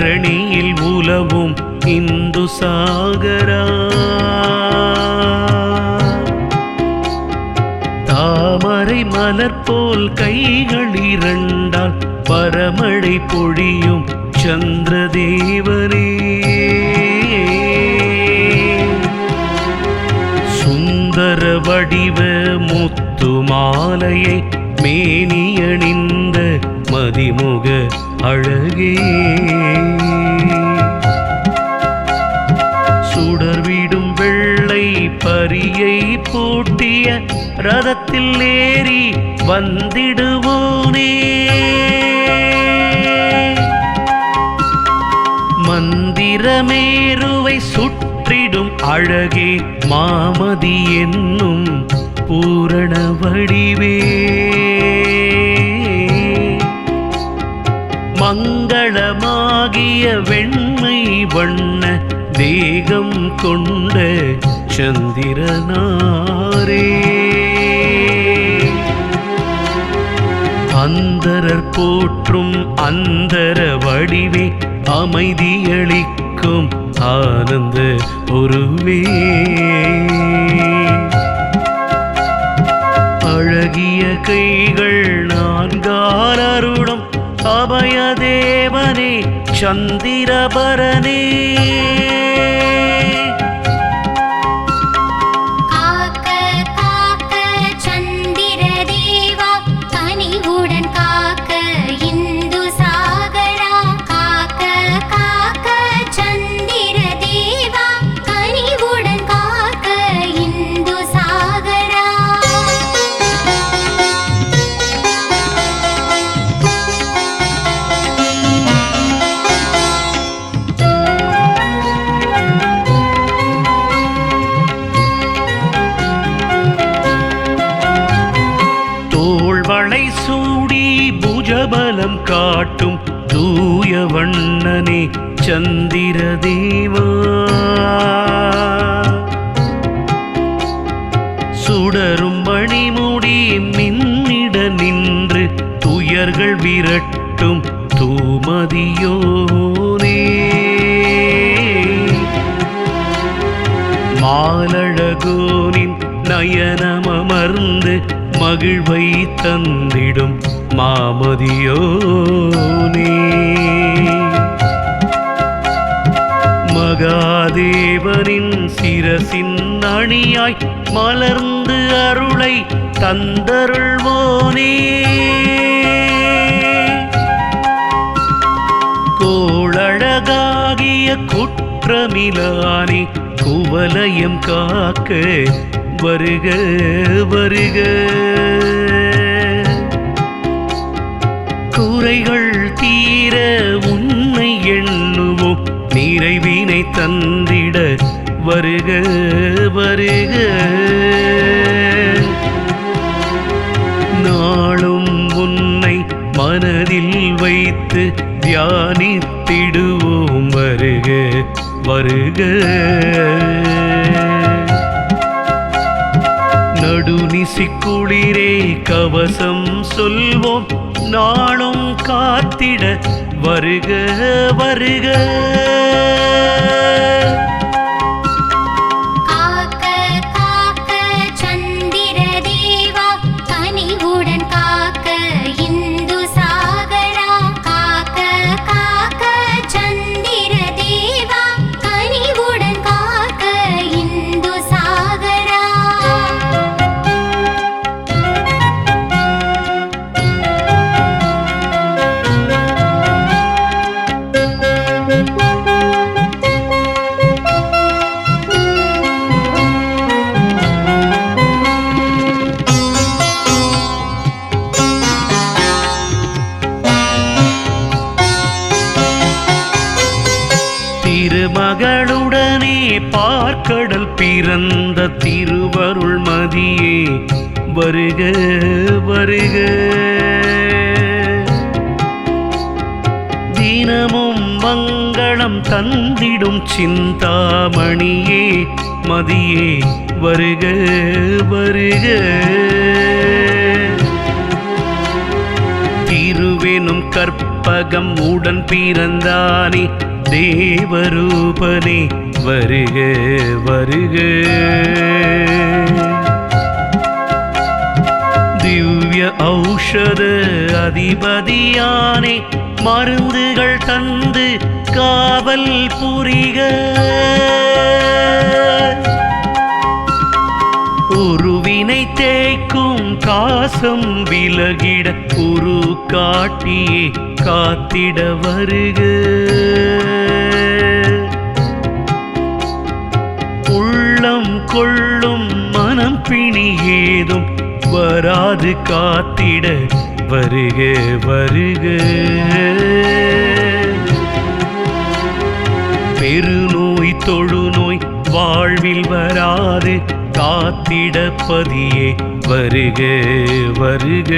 தரணியில் உலவும் இந்து சாகரா தாமரை மலர் போல் கைகள் இரண்டால் பரமழை பொழியும் சந்திரதேவனே சுந்தர வடிவ முத்து மாலையை மேனியணிந்த மதிமுக அழகே சுடர்விடும் வெள்ளை பரியை பூட்டிய ரதத்தில் ஏறி வந்திடுவோனே மந்திரமேருவை சுற்றிடும் அழகே மாமதி என்னும் பூரண வடிவே மங்களமாகிய வெண்மை வண்ண தேகம் கொண்ட சந்திரனாரே அந்தரர் போற்றும் அந்தர வடிவே அமைதியளிக்கும் ஆனந்த உருவே அழகிய கைகள் நான்காலருடம் அபயதேவனே சந்திரபரனே சூடி புஜபலம் காட்டும் தூய வண்ணனே சந்திரதேவா சுடரும் மணிமுடி மின்னிட நின்று துயர்கள் விரட்டும் தூமதியோனே மாலழகோனின் நயனமர்ந்து மகிழ்வை தந்திடும் மாமதியோனே மகாதேவனின் சிரசின் அணியாய் மலர்ந்து அருளை தந்தருள்வோனே கோளழகாகிய குற்றமிலானே குவலயம் காக்க வருக வருக குறைகள் தீர உன்னை எண்ணுவோம் நிறைவினை தந்திட வருக வருக நாளும் உன்னை மனதில் வைத்து தியானித்திடுவோம் வருக வருக நடுநிசிக்குளிரே கவசம் சொல்வோம் நாளும் காத்திட வருக வருக திருமகளுடனே பார்க்கடல் பிறந்த திருவருள் மதியே வருக வருக தினமும் மங்களம் தந்திடும் சிந்தாமணியே மதியே வருக வருக திருவெனும் கற்ப கற்பகம் உடன் பிறந்தானே தேவரூபனே வருக வருக. திவ்ய ஔஷத அதிபதியானே மருந்துகள் தந்து காவல் புரிக. உருவினை தேய்க்கும் காசம் விலகிட உரு காட்டியே காத்திட வருக. உள்ளம் கொள்ளும் மனம் பிணி ஏதும் வராது காத்திட வருக வருக. பெருநோய் தொழுநோய் வாழ்வில் வராது காத்திட பதியே வருக வருக.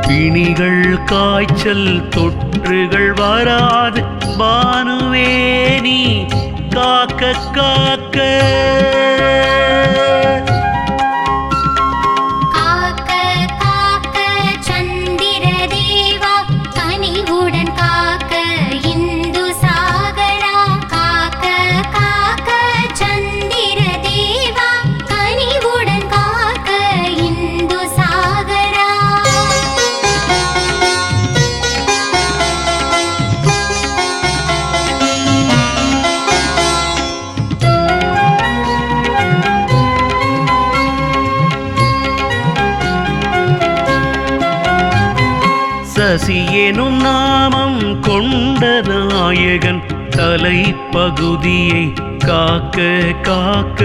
பிணிகள் காய்ச்சல் தொற்றுகள் வராது பானுவேனி காக்க காக்க. சசி எனும் நாமம் கொண்ட நாயகன் தலைப்பகுதியை காக்க காக்க.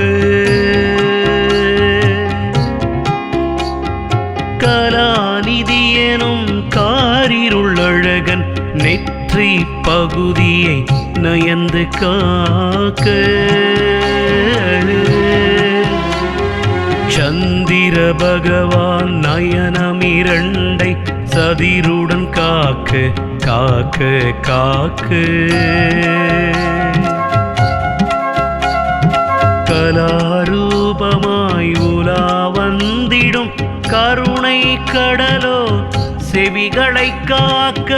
கலாநிதி எனும் காரிருளழகன் நெற்றி பகுதியை நயந்து காக்க. சந்திர பகவான் நயனமிரண்டை சதிருடன் காக்க காக்க காக்க. கலாரூபமாய் உலா வந்திடும் கருணை கடலோ செவிகளை காக்க.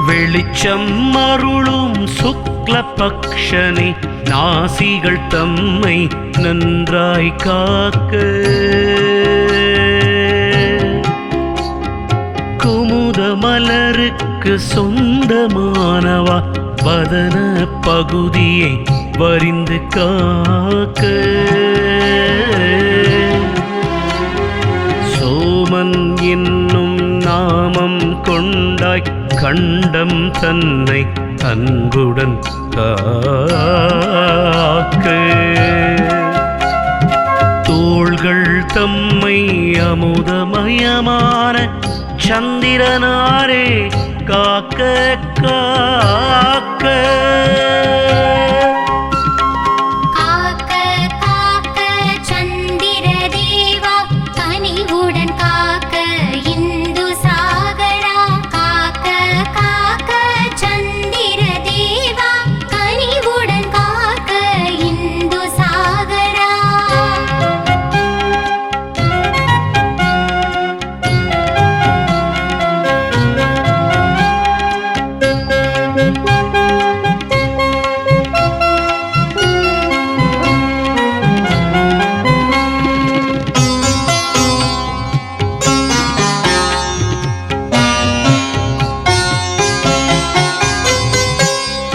வெளிச்சம் அருளும் சுக்லபக்ஷனை நாசிகள் தம்மை நன்றாய் காக்க. குமுத மலருக்கு சொந்தமானவா வதன பகுதியை வரிந்து காக்க. சோமன் என்னும் நாமம் கொண்டாய் கண்டம் தன்னை அன்புடன் காக்க. தோள்கள் தம்மை அமுதமயமான சந்திரனாரே காக்க காக்க.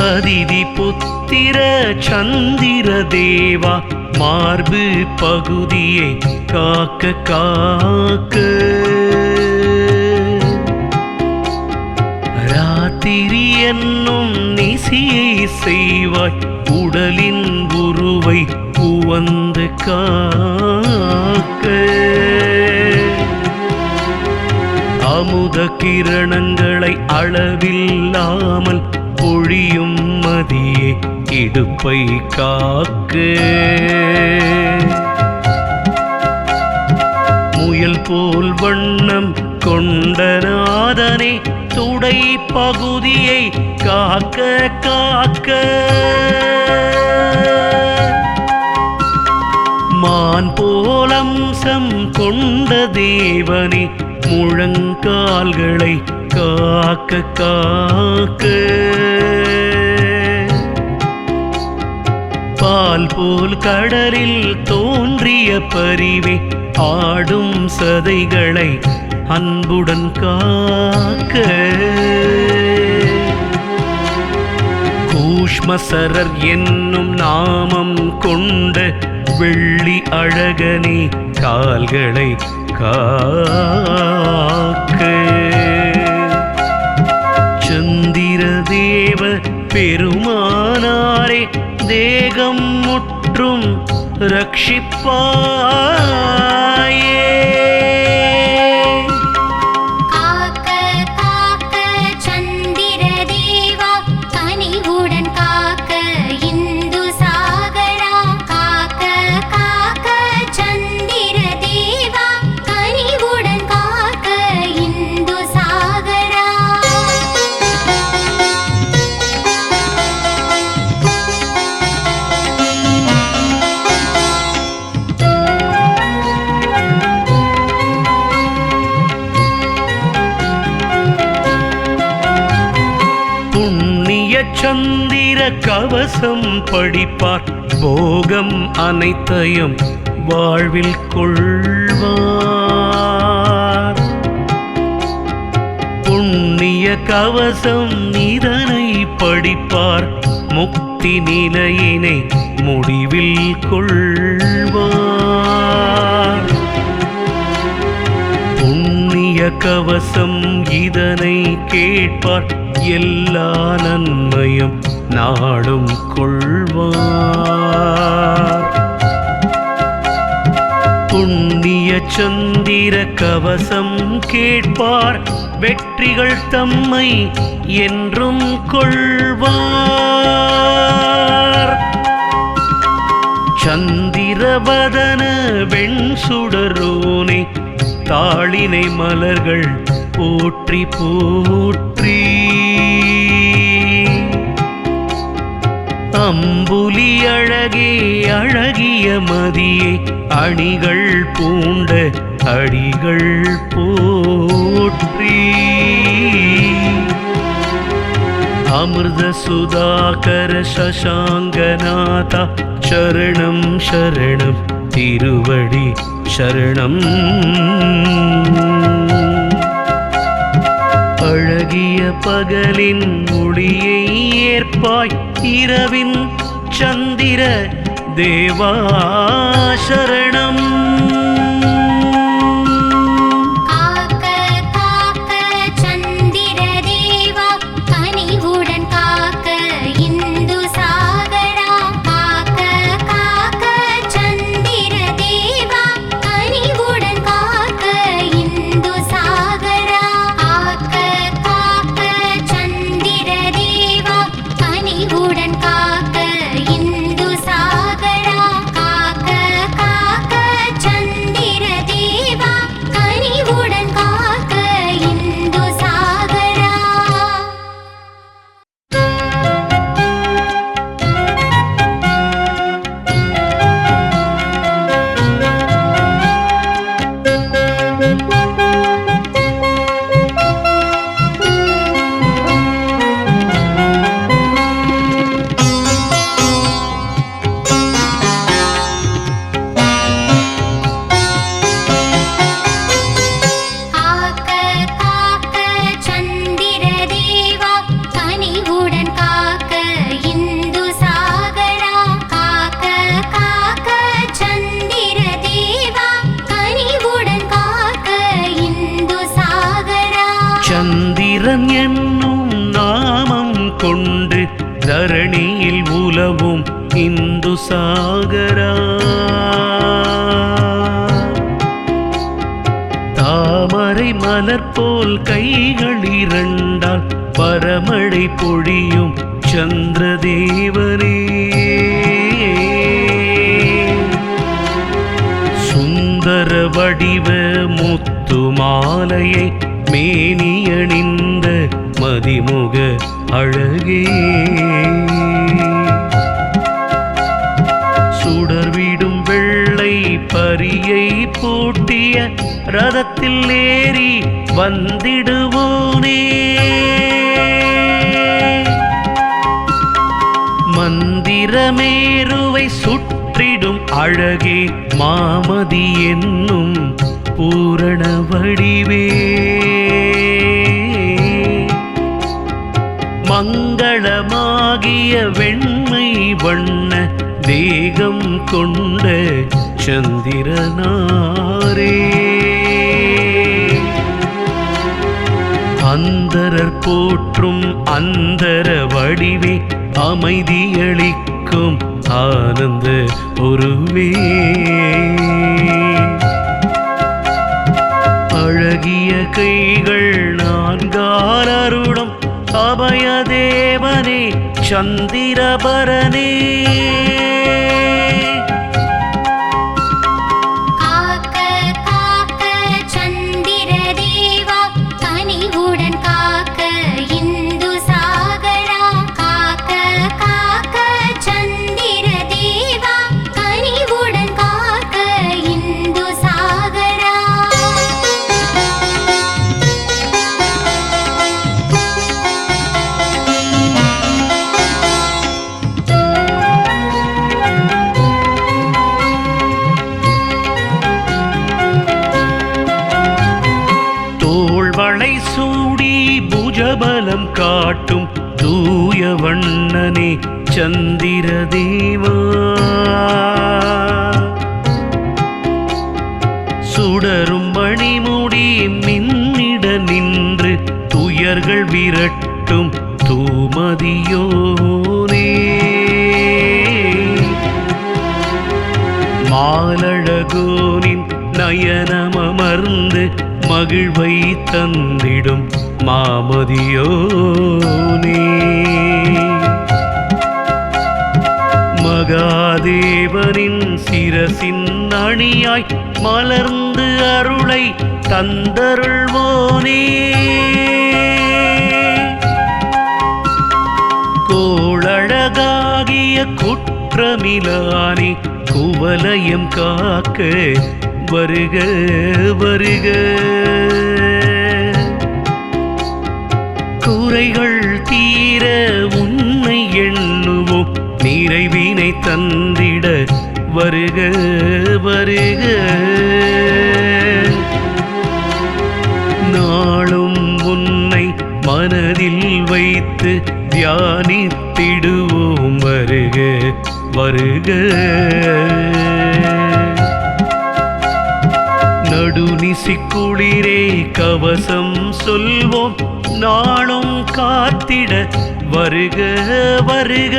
அதிதி புத்திர சந்திர தேவா மார்பு பகுதியை காக்க காக்க. ராத்திரி என்னும் நிசியை செய்வாய் உடலின் உருவை உவந்து காக்க. அமுத கிரணங்களை அளவில்லாமல் பொழியும் மதியே இடுப்பை காக்க. முயல் போல் வண்ணம் கொண்ட நாதனே துடை பகுதியை காக்க காக்க. மான் போல ஓரம்சம் கொண்ட தேவனே முழங்கால்களை காக்க காக்க பால் போல் கடலில் தோன்றிய பரிவே ஆடும் சதைகளை அன்புடன் காக்க கூஷ்மசரர் என்னும் நாமம் கொண்ட வெள்ளி அழகனே கால்களை காக்க சந்திரதேவ பெருமானாரே தேகம் முற்றும் ரட்சிப்பாயே சந்திர கவசம் படிப்பார் போகம் அனைத்தையும் வாழ்வில் கொள்வார் புண்ணிய கவசம் இதனை படிப்பார் முக்தி நிலையினை முடிவில் கொள்வார் புண்ணிய கவசம் இதனை கேட்பார் எல்லா நன்மையும் நாடும் கொள்வார் புண்ணிய சந்திர கவசம் கேட்பார் வெற்றிகள் தம்மை என்றும் கொள்வார் சந்திரவதன வெண்சுடரோனே தாளினை மலர்கள் போற்றி போற்றி அம்புலி அழகே அழகிய மதியே அணிகள் பூண்ட அடிகள் போற்றி அமிர்த சுதாகர சசாங்கநாதா சரணம் சரணம் திருவடி சரணம் அழகிய பகலின் ஒளியை ஏற்பாய் இரவின் சந்திர தேவா சரணம் சந்திரன் என்னும் நாமம் கொண்டு தரணியில் உலவும் இந்து சாகரா தாமரை மலர் போல் கைகள் இரண்டால் பரமழை பொழியும் சந்திரதேவனே சுந்தர வடிவ முத்து மாலையை மேனியணிந்த மதிமுக அழகே சுடர்விடும் வெள்ளை பரியை பூட்டிய ரதத்தில் ஏறி வந்திடுவோனே. மந்திரமேருவை சுற்றிடும் அழகே மாமதி என்னும் பூரண வடிவே. மங்களமாகிய வெண்மை வண்ண தேகம் கொண்ட சந்திரனாரே. அந்தரர் போற்றும் அந்தர வடிவே அமைதியளிக்கும் ஆனந்த உருவே. அழகிய கைகள் நான்கால் அருளும் அபயதேவனே சந்திரபரனே. சூடி புஜபலம் காட்டும் தூய வண்ணனே சந்திர தேவா. சுடரும் மணிமுடி மின்னிட நின்று துயர்கள் விரட்டும் தூமதியோனே. மாலழகோனின் நயனமர்ந்து மகிழ்வை தந்திடும் மாமதியோனே. மகாதேவனின் சிரசின் அணியாய் மலர்ந்து அருளை தந்தருள்வோனே. கோளழகாகிய குற்றமிலானே குவலயம் காக்க வருக வருக. குறைகள் தீர உன்னை எண்ணுவோம் நிறைவினை தந்திட வருக வருக. நாளும் உன்னை மனதில் வைத்து தியானித்திடுவோம் வருக வருக. நடுநிசிக்குளிரே கவசம் சொல்வோம் நாளும் காத்திட வருக வருக.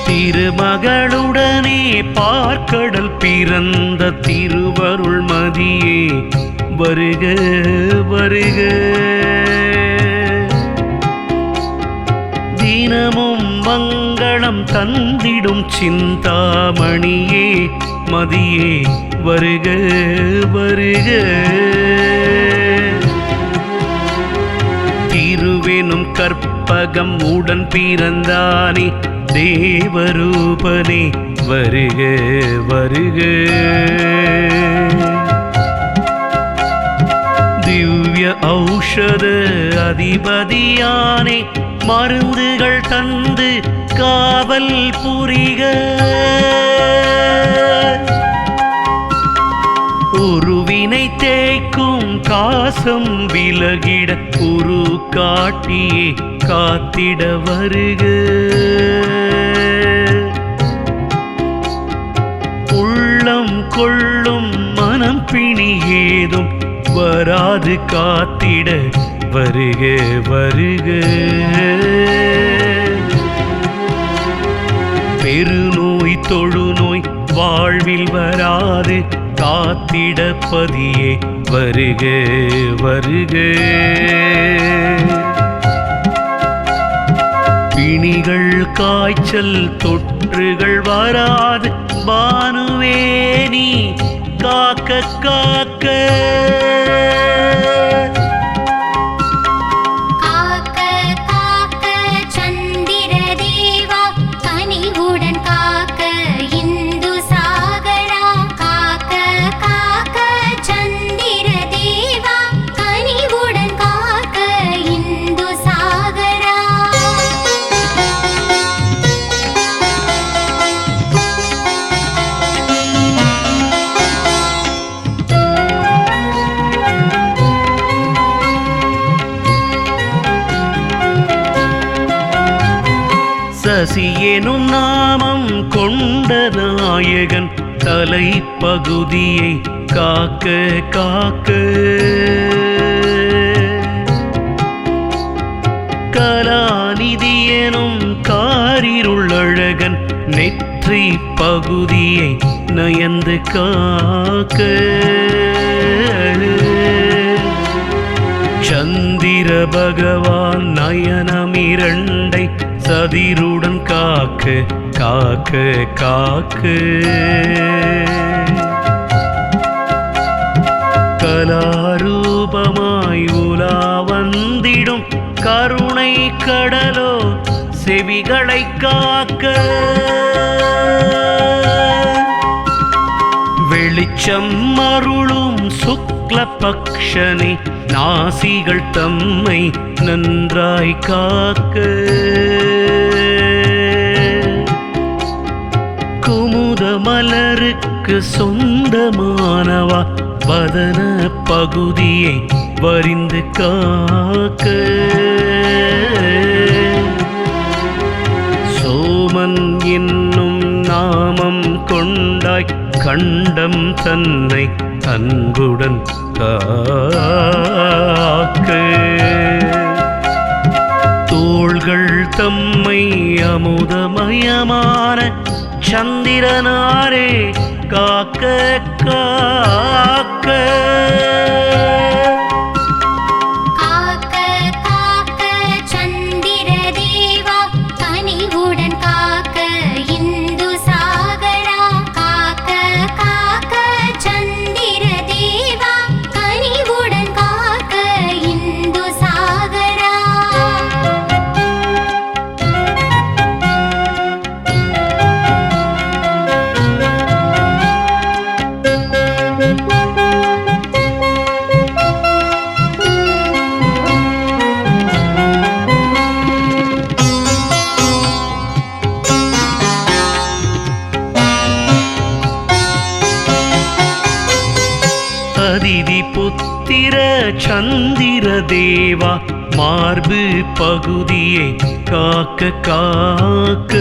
திருமகளுடனே பார்க்கடல் பிறந்த திருவருள் மதியே வருக வருக. தினமும் மங்களம் தந்திடும் சிந்தாமணியே மதியே வருக வருக. திருவெனும் கற்பகம் உடன் பிறந்தானே தேவரூபனே வருக வருக. திவ்ய ஔஷத அதிபதியானே மருந்துகள் தந்து காவல் புரிக. உருவினை தேய்க்கும் காசம் விலகிட உரு காட்டியே காத்திட வருக. உள்ளம் கொள்ளும் மனம் ஏதும் வராது காத்திட வருக வருக. பெருநோய் தொழுநோய் வாழ்வில் வராது காத்திட பதியே வருக வருக. பிணிகள் காய்ச்சல் தொற்றுகள் வராது பானுவேனி காக்க காக்க. சசி எனும் நாமம் கொண்ட நாயகன் தலைப்பகுதியை காக்க காக்க. கலாநிதி எனும் காரிருளழகன் நெற்றி பகுதியை நயந்து காக்க. சந்திர பகவான் நயனமிரண்டை சதிருடன் காக்க காக்க காக்க. கலாரூபமாய் உலா வந்திடும் கருணை கடலோ செவிகளை காக்க. வெளிச்சம் அருளும் சுக்ல பக்ஷனை நாசிகள் தம்மை நன்றாய் காக்க. குமுத மலருக்கு சொந்தமானவா வதன பகுதியை வரிந்து காக்க. சோமன் என்னும் நாமம் கொண்டாய் கண்டம் தன்னை அன்புடன் காக்க. தோள்கள் தம்மை அமுதமயமான சந்திரனாரே காக்க காக்க. அதிதி புத்திர சந்திர தேவா மார்பு பகுதியை காக்க காக்க.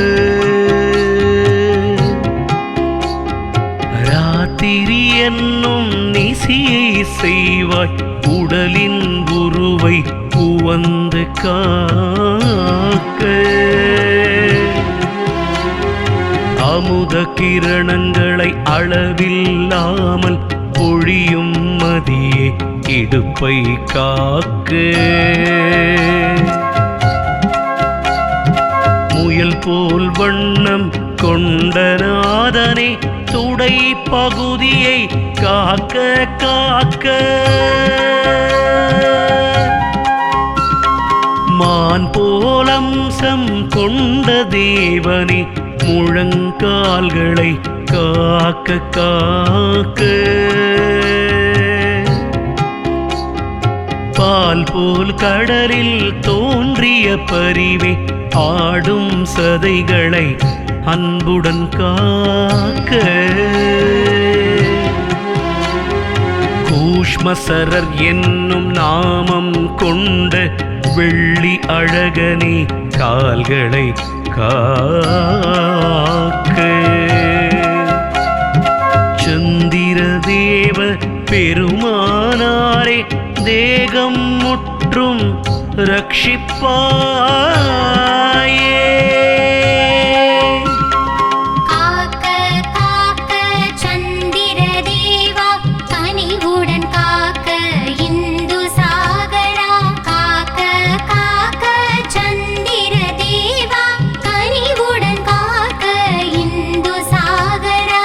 ராத்திரி என்னும் நிசியை செய்வாய் உடலின் உருவை உவந்து காக்க. அமுத கிரணங்களை அளவில்லாமல் பொழியும் மதியே இடுப்பை காக்க. முயல் போல் வண்ணம் கொண்ட நாதனே துடை பகுதியை காக்க காக்க. மான் போலம்சம் கொண்ட தேவனே முழங்கால்களை காக்க காக்க. பால் போல் கடலில் தோன்றிய பரிவே ஆடும் சதைகளை அன்புடன் காக்க. கூஷ்மசரர் என்னும் நாமம் கொண்ட வெள்ளி அழகனே கால்களை காக்க. சந்திர தேவ பெருமா தேகம் முற்றும் ரட்சிப்பாயே. காக்க காக்க சந்திர தேவா கனிவுடன் காக்க இந்து சாகரா. காக்க காக்க சந்திர தேவா கனிவுடன் காக்க இந்து சாகரா.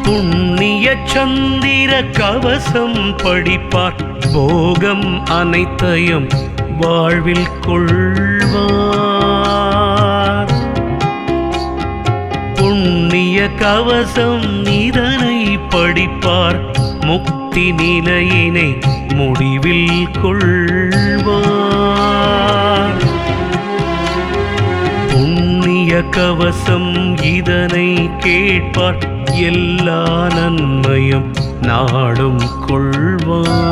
புண்ணிய சந்திர கவசம் படிப்பார் போகம் அனைத்தையும் வாழ்வில் கொள்வார். புண்ணிய கவசம் இதனை படிப்பார் முக்தி நிலையினை முடிவில் கொள்வார். புண்ணிய கவசம் இதனை கேட்பார் எல்லா நன்மையும் நாடும் கொள்வார்.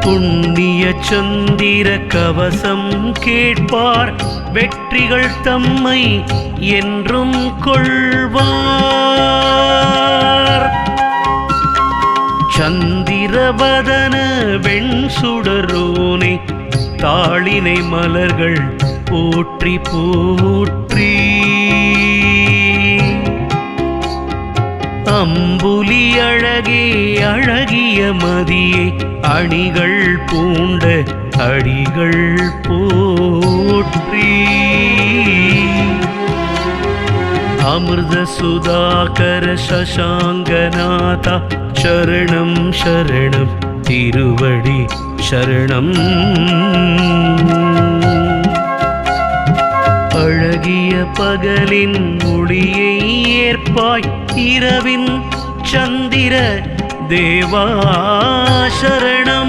புண்ணிய சந்திர கவசம் கேட்பார் வெற்றிகள் தம்மை என்றும் கொள்வார். சந்திரவதன வெண்சுடரோனே தாளினை மலர்கள் போற்றி போற்றி. அம்புலி அழகே அழகிய மதியே அணிகள் பூண்ட அடிகள் போற்றி. அமிர்த சுதாகர சசாங்கநாதா சரணம் சரணம் திருவடி சரணம். அழகிய பகலின் ஒளியை ஏற்பாய் இரவின் சந்திர தேவா சரணம்.